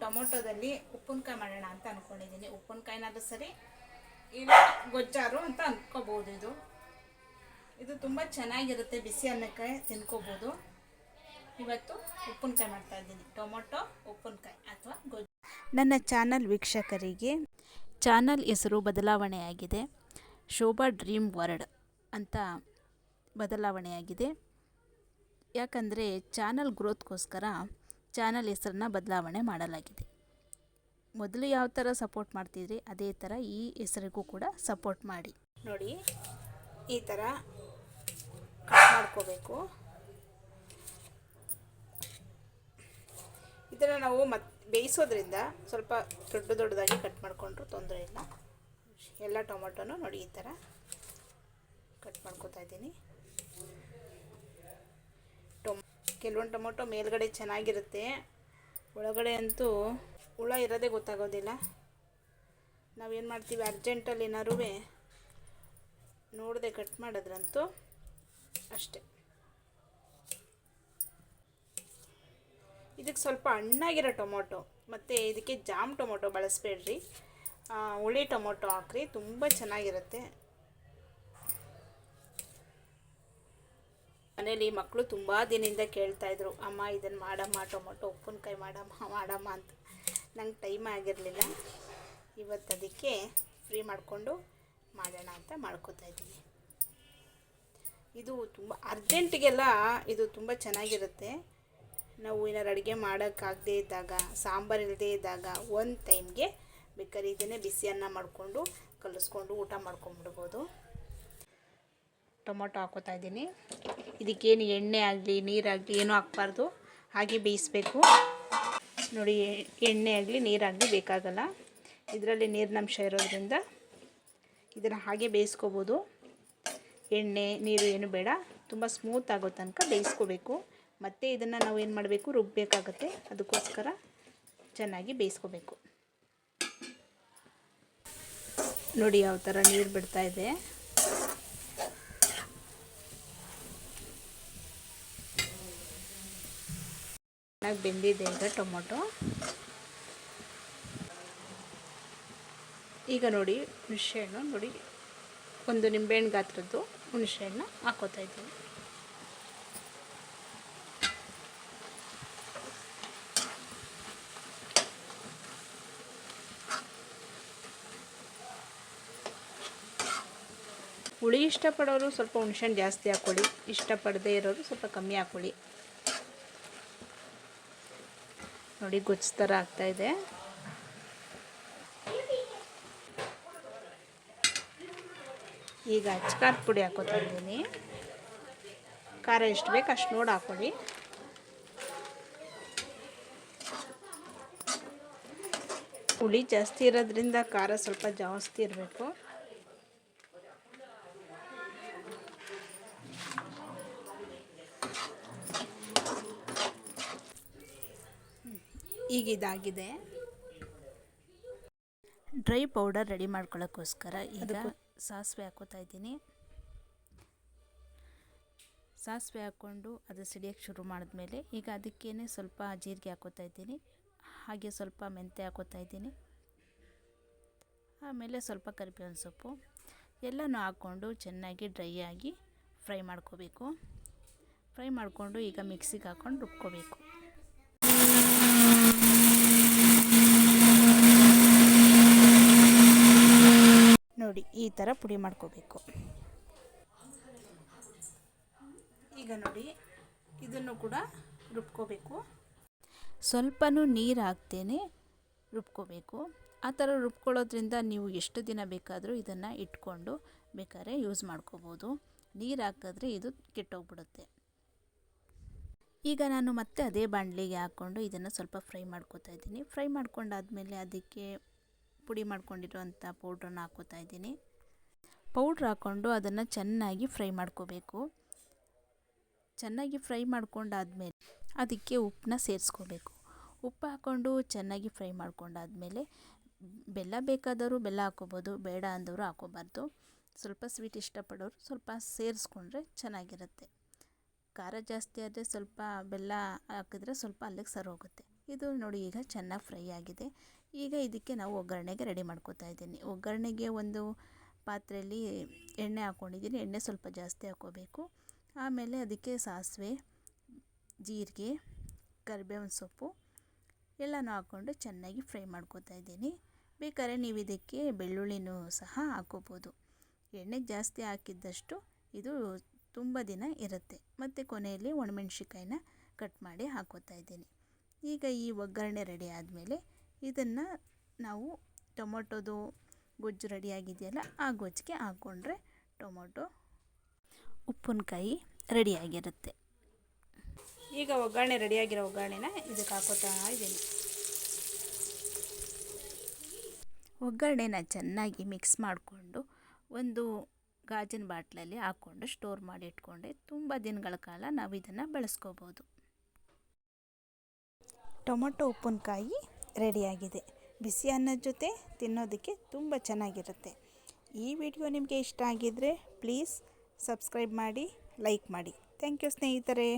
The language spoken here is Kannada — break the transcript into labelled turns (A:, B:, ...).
A: ಟೊಮೊಟೊದಲ್ಲಿ ಉಪ್ಪಿನಕಾಯಿ ಮಾಡೋಣ ಅಂತ ಅಂದ್ಕೊಂಡಿದ್ದೀನಿ. ಉಪ್ಪಿನಕಾಯಿನಾದ್ರೂ ಸರಿ ಇಲ್ಲ ಗೊಜ್ಜಾರು ಅಂತ ಅಂದ್ಕೋಬೋದು. ಇದು ತುಂಬ ಚೆನ್ನಾಗಿರುತ್ತೆ, ಬಿಸಿ ಅನ್ನಕ್ಕೆ ತಿನ್ಕೋಬೋದು. ಇವತ್ತು ಉಪ್ಪಿನಕಾಯಿ ಮಾಡ್ತಾಯಿದ್ದೀನಿ, ಟೊಮೊಟೊ ಉಪ್ಪಿನಕಾಯಿ ಅಥವಾ ಗೊಜ್ಜು. ನನ್ನ ಚಾನಲ್ ವೀಕ್ಷಕರಿಗೆ ಚಾನಲ್ ಹೆಸರು ಬದಲಾವಣೆಯಾಗಿದೆ. ಶೋಭಾ ಡ್ರೀಮ್ ವರ್ಲ್ಡ್ ಅಂತ ಬದಲಾವಣೆಯಾಗಿದೆ. ಯಾಕಂದರೆ ಚಾನಲ್ ಗ್ರೋತ್ಗೋಸ್ಕರ ಚಾನಲ್ ಹೆಸರನ್ನ ಬದಲಾವಣೆ ಮಾಡಲಾಗಿದೆ. ಮೊದಲು ಯಾವ ಥರ ಸಪೋರ್ಟ್ ಮಾಡ್ತಿದ್ರಿ ಅದೇ ಥರ ಈ ಹೆಸರಿಗೂ ಕೂಡ ಸಪೋರ್ಟ್ ಮಾಡಿ. ನೋಡಿ, ಈ ಥರ ಕಟ್ ಮಾಡ್ಕೋಬೇಕು. ಇದನ್ನು ನಾವು ಬೇಯಿಸೋದ್ರಿಂದ ಸ್ವಲ್ಪ ದೊಡ್ಡದಾಗಿ ಕಟ್ ಮಾಡಿಕೊಂಡ್ರು ತೊಂದರೆ ಇಲ್ಲ. ಎಲ್ಲ ಟೊಮೊಟೊನೂ ನೋಡಿ ಈ ಥರ ಕಟ್ ಮಾಡ್ಕೋತಾ ಇದ್ದೀನಿ. ಕೆಲವೊಂದು ಟೊಮೊಟೊ ಮೇಲ್ಗಡೆ ಚೆನ್ನಾಗಿರುತ್ತೆ, ಒಳಗಡೆ ಅಂತೂ ಹುಳ ಇರೋದೇ ಗೊತ್ತಾಗೋದಿಲ್ಲ. ನಾವೇನು ಮಾಡ್ತೀವಿ, ಅರ್ಜೆಂಟಲ್ಲಿ ಏನಾದ್ರು ನೋಡದೆ ಕಟ್ ಮಾಡಿದ್ರಂತೂ ಅಷ್ಟೆ. ಇದಕ್ಕೆ ಸ್ವಲ್ಪ ಹಣ್ಣಾಗಿರೋ ಟೊಮೊಟೊ ಮತ್ತು ಇದಕ್ಕೆ ಜಾಮ್ ಟೊಮೊಟೊ ಬಳಸಬೇಡ್ರಿ, ಹುಳಿ ಟೊಮೊಟೊ ಹಾಕ್ರಿ, ತುಂಬ ಚೆನ್ನಾಗಿರುತ್ತೆ. ಮನೇಲಿ ಮಕ್ಕಳು ತುಂಬ ದಿನದಿಂದ ಕೇಳ್ತಾಯಿದ್ರು, ಅಮ್ಮ ಇದನ್ನು ಮಾಡಮ್ಮ, ಟೊಮೊಟೊ ಉಪ್ಪಿನಕಾಯಿ ಮಾಡಮ್ಮ ಅಂತ. ನಂಗೆ ಟೈಮ್ ಆಗಿರಲಿಲ್ಲ. ಇವತ್ತು ಅದಕ್ಕೆ ಫ್ರೀ ಮಾಡಿಕೊಂಡು ಮಾಡೋಣ ಅಂತ ಮಾಡ್ಕೋತಾ ಇದ್ದೀನಿ. ಇದು ತುಂಬ ಅರ್ಜೆಂಟಿಗೆಲ್ಲ ಇದು ತುಂಬ ಚೆನ್ನಾಗಿರುತ್ತೆ. ನಾವು ಏನಾರು ಅಡುಗೆ ಮಾಡೋಕ್ಕಾಗದೇ ಇದ್ದಾಗ, ಸಾಂಬಾರು ಇಲ್ಲದೇ ಇದ್ದಾಗ ಒಂದು ಟೈಮ್ಗೆ ಬೇಕಾದ್ರೆ ಇದನ್ನೇ ಬಿಸಿ ಅನ್ನ ಮಾಡಿಕೊಂಡು ಕಲಿಸ್ಕೊಂಡು ಊಟ ಮಾಡ್ಕೊಂಬಿಡ್ಬೋದು. ಟೊಮೊಟೊ ಹಾಕೋತಾ ಇದ್ದೀನಿ. ಇದಕ್ಕೇನು ಎಣ್ಣೆ ಆಗಲಿ ನೀರಾಗಲಿ ಏನೂ ಹಾಕ್ಬಾರ್ದು, ಹಾಗೆ ಬೇಯಿಸಬೇಕು. ನೋಡಿ, ಎಣ್ಣೆ ಆಗಲಿ ನೀರಾಗಲಿ ಬೇಕಾಗಲ್ಲ. ಇದರಲ್ಲಿ ನೀರಿನಂಶ ಇರೋದ್ರಿಂದ ಇದನ್ನು ಹಾಗೆ ಬೇಯಿಸ್ಕೋಬೋದು. ಎಣ್ಣೆ ನೀರು ಏನು ಬೇಡ, ತುಂಬ ಸ್ಮೂತ್ ಆಗೋ ತನಕ ಬೇಯಿಸ್ಕೋಬೇಕು. ಮತ್ತು ಇದನ್ನು ನಾವು ಏನು ಮಾಡಬೇಕು, ರುಬ್ಬಬೇಕಾಗತ್ತೆ. ಅದಕ್ಕೋಸ್ಕರ ಚೆನ್ನಾಗಿ ಬೇಯಿಸ್ಕೋಬೇಕು. ನೋಡಿ ಯಾವ ಥರ ನೀರು ಬಿಡ್ತಾ ಇದೆ. ಚೆನ್ನಾಗಿ ಬೆಂದಿದೆ ಈಗ ಟೊಮೊಟೊ. ಈಗ ನೋಡಿ, ಹುಣಸೆಹಣ್ಣು ನೋಡಿ, ಒಂದು ನಿಂಬೆಹಣ್ಣು ಗಾತ್ರದ್ದು ಹುಣಸೆಹಣ್ಣು ಹಾಕೋತಾ ಇದ್ದೀನಿ. ಹುಳಿ ಇಷ್ಟಪಡೋರು ಸ್ವಲ್ಪ ಹುಣಸೆಹಣ್ಣು ಜಾಸ್ತಿ ಹಾಕ್ಕೊಳ್ಳಿ, ಇಷ್ಟಪಡದೇ ಇರೋರು ಸ್ವಲ್ಪ ಕಮ್ಮಿ ಹಾಕ್ಕೊಳ್ಳಿ. ನೋಡಿ, ಗೊಜ್ಜು ಥರ ಆಗ್ತಾಯಿದೆ. ಈಗ ಅಚ್ಕಾರದ ಪುಡಿ ಹಾಕೋತಾ ಇದ್ದೀನಿ. ಖಾರ ಎಷ್ಟು ಬೇಕು ಅಷ್ಟು ನೋಡಿ ಹಾಕ್ಕೊಳ್ಳಿ. ಹುಳಿ ಜಾಸ್ತಿ ಇರೋದ್ರಿಂದ ಖಾರ ಸ್ವಲ್ಪ ಜಾಸ್ತಿ ಇರಬೇಕು. ಈಗ ಇದಾಗಿದೆ. ಡ್ರೈ ಪೌಡರ್ ರೆಡಿ ಮಾಡ್ಕೊಳ್ಳೋಕ್ಕೋಸ್ಕರ ಈಗ ಸಾಸಿವೆ ಹಾಕೋತಾ ಇದ್ದೀನಿ. ಸಾಸಿವೆ ಹಾಕ್ಕೊಂಡು ಅದು ಸಿಡಿಯೋಕ್ಕೆ ಶುರು ಮಾಡಿದ್ಮೇಲೆ ಈಗ ಅದಕ್ಕೇನೆ ಸ್ವಲ್ಪ ಜೀರಿಗೆ ಹಾಕೋತಾ ಇದ್ದೀನಿ. ಹಾಗೆ ಸ್ವಲ್ಪ ಮೆಂತ್ಯ ಹಾಕೋತಾ ಇದ್ದೀನಿ. ಆಮೇಲೆ ಸ್ವಲ್ಪ ಕರಿಬೇವಿನ ಸೊಪ್ಪು ಎಲ್ಲನೂ ಹಾಕ್ಕೊಂಡು ಚೆನ್ನಾಗಿ ಡ್ರೈ ಆಗಿ ಫ್ರೈ ಮಾಡ್ಕೋಬೇಕು. ಫ್ರೈ ಮಾಡಿಕೊಂಡು ಈಗ ಮಿಕ್ಸಿಗೆ ಹಾಕ್ಕೊಂಡು ರುಬ್ಕೋಬೇಕು. ನೋಡಿ, ಈ ಥರ ಪುಡಿ ಮಾಡ್ಕೋಬೇಕು. ಈಗ ನೋಡಿ, ಇದನ್ನು ಕೂಡ ರುಬ್ಕೋಬೇಕು. ಸ್ವಲ್ಪನೂ ನೀರು ಹಾಕ್ತೇನೆ ರುಬ್ಕೋಬೇಕು. ಆ ಥರ ರುಬ್ಕೊಳ್ಳೋದ್ರಿಂದ ನೀವು ಎಷ್ಟು ದಿನ ಬೇಕಾದರೂ ಇದನ್ನು ಇಟ್ಕೊಂಡು ಬೇಕಾದ್ರೆ ಯೂಸ್ ಮಾಡ್ಕೋಬೋದು. ನೀರು ಹಾಕಿದ್ರೆ ಇದು ಕೆಟ್ಟೋಗ್ಬಿಡುತ್ತೆ. ಈಗ ನಾನು ಮತ್ತೆ ಅದೇ ಬಾಣಲಿಗೆ ಹಾಕ್ಕೊಂಡು ಇದನ್ನು ಸ್ವಲ್ಪ ಫ್ರೈ ಮಾಡ್ಕೋತಾ ಇದ್ದೀನಿ. ಫ್ರೈ ಮಾಡ್ಕೊಂಡಾದಮೇಲೆ ಅದಕ್ಕೆ ಪುಡಿ ಮಾಡ್ಕೊಂಡಿರೋಂಥ ಪೌಡ್ರನ್ನ ಹಾಕೋತಾ ಇದ್ದೀನಿ. ಪೌಡ್ರ್ ಹಾಕ್ಕೊಂಡು ಅದನ್ನು ಚೆನ್ನಾಗಿ ಫ್ರೈ ಮಾಡ್ಕೋಬೇಕು. ಚೆನ್ನಾಗಿ ಫ್ರೈ ಮಾಡ್ಕೊಂಡಾದಮೇಲೆ ಅದಕ್ಕೆ ಉಪ್ಪನ್ನ ಸೇರಿಸ್ಕೋಬೇಕು. ಉಪ್ಪು ಹಾಕ್ಕೊಂಡು ಚೆನ್ನಾಗಿ ಫ್ರೈ ಮಾಡ್ಕೊಂಡಾದಮೇಲೆ ಬೆಲ್ಲ ಬೇಕಾದವರು ಬೆಲ್ಲ ಹಾಕ್ಕೋಬೋದು, ಬೇಡ ಅಂದವರು ಹಾಕ್ಕೋಬಾರ್ದು. ಸ್ವಲ್ಪ ಸ್ವೀಟ್ ಇಷ್ಟಪಡೋರು ಸ್ವಲ್ಪ ಸೇರಿಸ್ಕೊಂಡ್ರೆ ಚೆನ್ನಾಗಿರುತ್ತೆ. ಖಾರ ಜಾಸ್ತಿ ಆದರೆ ಸ್ವಲ್ಪ ಬೆಲ್ಲ ಹಾಕಿದ್ರೆ ಸ್ವಲ್ಪ ಅಲ್ಲಿಗೆ ಸರೋಗುತ್ತೆ. ಇದು ನೋಡಿ ಈಗ ಚೆನ್ನಾಗಿ ಫ್ರೈ ಆಗಿದೆ. ಈಗ ಇದಕ್ಕೆ ನಾವು ಒಗ್ಗರಣೆಗೆ ರೆಡಿ ಮಾಡ್ಕೋತಾ ಇದ್ದೀನಿ. ಒಗ್ಗರಣೆಗೆ ಒಂದು ಪಾತ್ರೆಯಲ್ಲಿ ಎಣ್ಣೆ ಹಾಕ್ಕೊಂಡಿದ್ದೀನಿ. ಎಣ್ಣೆ ಸ್ವಲ್ಪ ಜಾಸ್ತಿ ಹಾಕ್ಕೋಬೇಕು. ಆಮೇಲೆ ಅದಕ್ಕೆ ಸಾಸಿವೆ, ಜೀರಿಗೆ, ಕರಿಬೇವಿನ ಸೊಪ್ಪು ಎಲ್ಲನೂ ಹಾಕ್ಕೊಂಡು ಚೆನ್ನಾಗಿ ಫ್ರೈ ಮಾಡ್ಕೋತಾ ಇದ್ದೀನಿ. ಬೇಕಾದ್ರೆ ನೀವು ಇದಕ್ಕೆ ಬೆಳ್ಳುಳ್ಳಿನೂ ಸಹ ಹಾಕ್ಕೋಬೋದು. ಎಣ್ಣೆ ಜಾಸ್ತಿ ಹಾಕಿದ್ದಷ್ಟು ಇದು ತುಂಬ ದಿನ ಇರುತ್ತೆ. ಮತ್ತು ಕೊನೆಯಲ್ಲಿ ಒಣಮೆಣ್ಸಿಕಾಯಿನ ಕಟ್ ಮಾಡಿ ಹಾಕ್ಕೋತಾ ಇದ್ದೀನಿ. ಈಗ ಈ ಒಗ್ಗರಣೆ ರೆಡಿ ಆದಮೇಲೆ ಇದನ್ನು ನಾವು ಟೊಮೊಟೊದು ಗೊಜ್ಜು ರೆಡಿಯಾಗಿದೆಯಲ್ಲ ಆ ಗೊಜ್ಜಿಗೆ ಹಾಕ್ಕೊಂಡ್ರೆ ಟೊಮೊಟೊ ಉಪ್ಪಿನಕಾಯಿ ರೆಡಿಯಾಗಿರುತ್ತೆ. ಈಗ ಒಗ್ಗರಣೆ ರೆಡಿಯಾಗಿರೋ ಒಗ್ಗರಣೆನ ಇದಕ್ಕೆ ಹಾಕ್ಕೋತಾ ಇದ್ದೀನಿ. ಒಗ್ಗರಣೆನ ಚೆನ್ನಾಗಿ ಮಿಕ್ಸ್ ಮಾಡಿಕೊಂಡು ಒಂದು ಗಾಜಿನ ಬಾಟ್ಲಲ್ಲಿ ಹಾಕ್ಕೊಂಡು ಸ್ಟೋರ್ ಮಾಡಿ ಇಟ್ಕೊಂಡೆ ತುಂಬ ದಿನಗಳ ಕಾಲ ನಾವು ಇದನ್ನು ಬಳಸ್ಕೋಬೋದು. ಟೊಮೊಟೊ ಉಪ್ಪಿನಕಾಯಿ ರೆಡಿಯಾಗಿದೆ. ಬಿಸಿ ಅನ್ನದ ಜೊತೆ ತಿನ್ನೋದಕ್ಕೆ ತುಂಬ ಚೆನ್ನಾಗಿರುತ್ತೆ. ಈ ವಿಡಿಯೋ ನಿಮಗೆ ಇಷ್ಟ ಆಗಿದ್ದರೆ ಪ್ಲೀಸ್ ಸಬ್ಸ್ಕ್ರೈಬ್ ಮಾಡಿ, ಲೈಕ್ ಮಾಡಿ. ಥ್ಯಾಂಕ್ ಯು ಸ್ನೇಹಿತರೆ.